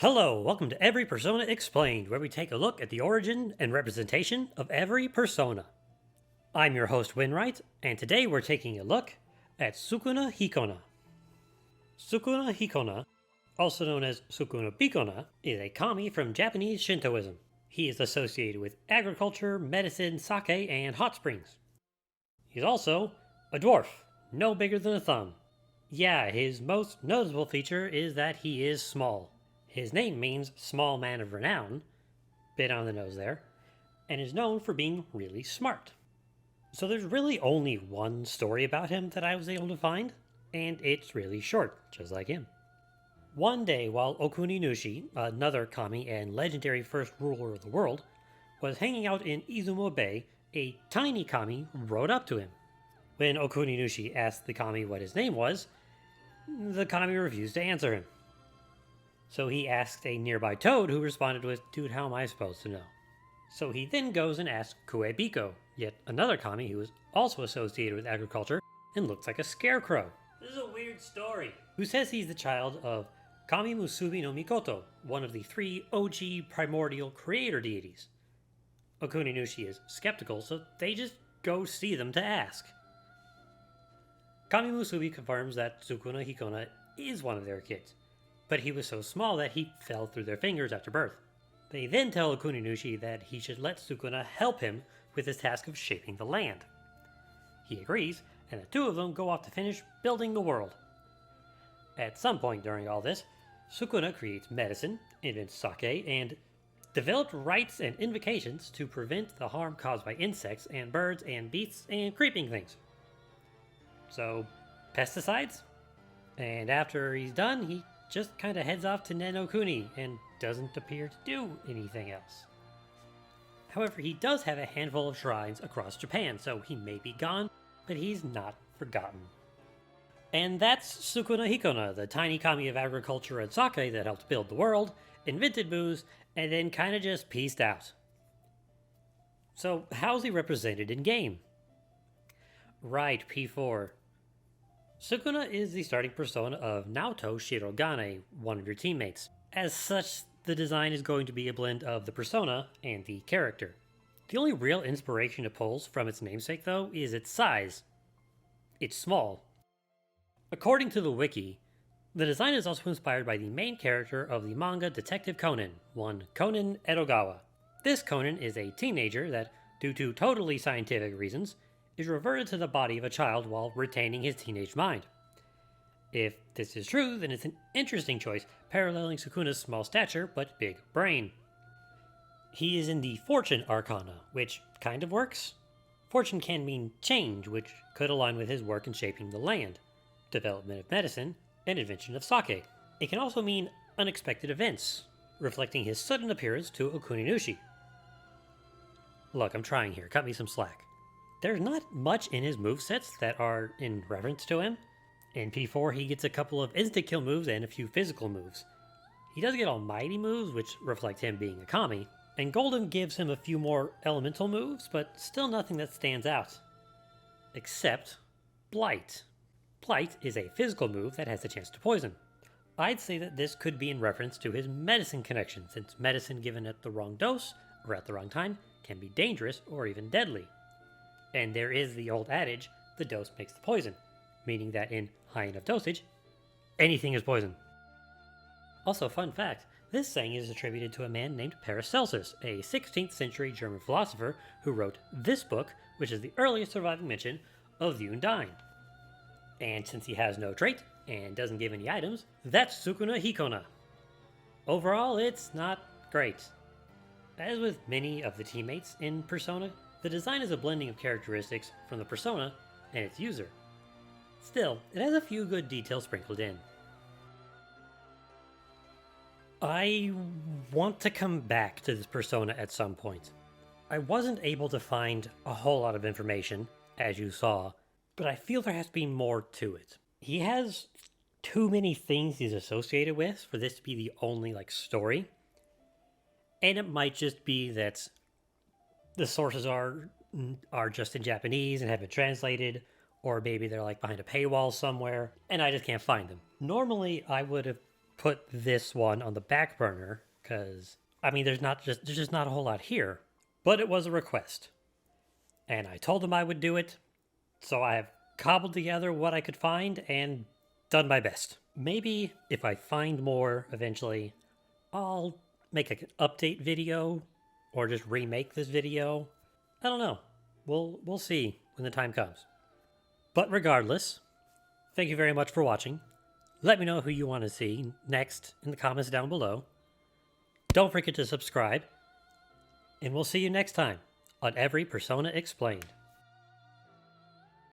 Hello, welcome to Every Persona Explained, where we take a look at the origin and representation of every persona. I'm your host, Winwright, and today we're taking a look at Sukuna-Hikona. Sukuna-Hikona, also known as Sukuna-Bikona, is a kami from Japanese Shintoism. He is associated with agriculture, medicine, sake, and hot springs. He's also a dwarf, no bigger than a thumb. Yeah, his most noticeable feature is that he is small. His name means Small Man of Renown, bit on the nose there, and is known for being really smart. So there's really only one story about him that I was able to find, and it's really short, just like him. One day while Okuninushi, another kami and legendary first ruler of the world, was hanging out in Izumo Bay, a tiny kami rode up to him. When Okuninushi asked the kami what his name was, the kami refused to answer him. So he asked a nearby toad, who responded with, "Dude, how am I supposed to know?" So he then goes and asks Kuebiko, yet another kami who is also associated with agriculture and looks like a scarecrow. This is a weird story. Who says he's the child of Kami Musubi no Mikoto, one of the three OG primordial creator deities. Okuninushi is skeptical, so they just go see them to ask. Kami Musubi confirms that Sukuna-Hikona is one of their kids, but he was so small that he fell through their fingers after birth. They then tell Okuninushi that he should let Sukuna help him with his task of shaping the land. He agrees, and the two of them go off to finish building the world. At some point during all this, Sukuna creates medicine, invents sake, and developed rites and invocations to prevent the harm caused by insects and birds and beasts and creeping things. So, pesticides? And after he's done, he just kind of heads off to Nenokuni and doesn't appear to do anything else. However, he does have a handful of shrines across Japan, so he may be gone, but he's not forgotten. And that's Sukuna-Hikona, the tiny kami of agriculture and sake that helped build the world, invented booze, and then kind of just peaced out. So how's he represented in game? Right, P4. Sukuna is the starting persona of Naoto Shirogane, one of your teammates. As such, the design is going to be a blend of the persona and the character. The only real inspiration it pulls from its namesake, though, is its size. It's small. According to the wiki, the design is also inspired by the main character of the manga Detective Conan, one Conan Edogawa. This Conan is a teenager that, due to totally scientific reasons, is reverted to the body of a child while retaining his teenage mind. If this is true, then it's an interesting choice, paralleling Sukuna's small stature but big brain. He is in the Fortune Arcana, which kind of works. Fortune can mean change, which could align with his work in shaping the land, development of medicine, and invention of sake. It can also mean unexpected events, reflecting his sudden appearance to Okuninushi. Look, I'm trying here, cut me some slack. There's not much in his movesets that are in reference to him. In P4, he gets a couple of instant-kill moves and a few physical moves. He does get almighty moves, which reflect him being a kami, and Golden gives him a few more elemental moves, but still nothing that stands out. Except Blight. Blight is a physical move that has the chance to poison. I'd say that this could be in reference to his medicine connection, since medicine given at the wrong dose, or at the wrong time, can be dangerous or even deadly. And there is the old adage, the dose makes the poison, meaning that in high enough dosage, anything is poison. Also, fun fact, this saying is attributed to a man named Paracelsus, a 16th century German philosopher who wrote this book, which is the earliest surviving mention of the Undyne. And since he has no trait, and doesn't give any items, that's Sukuna-Hikona. Overall, it's not great. As with many of the teammates in Persona, the design is a blending of characteristics from the persona and its user. Still, it has a few good details sprinkled in. I want to come back to this persona at some point. I wasn't able to find a whole lot of information, as you saw, but I feel there has to be more to it. He has too many things he's associated with for this to be the only, story. And it might just be that the sources are just in Japanese and have been translated, or maybe they're behind a paywall somewhere, and I just can't find them. Normally, I would have put this one on the back burner because, I mean, there's just not a whole lot here. But it was a request. And I told them I would do it, so I have cobbled together what I could find and done my best. Maybe if I find more eventually, I'll make an update video or just remake this video. I don't know. We'll see when the time comes. But regardless, thank you very much for watching. Let me know who you want to see next in the comments down below. Don't forget to subscribe, and we'll see you next time on Every Persona Explained.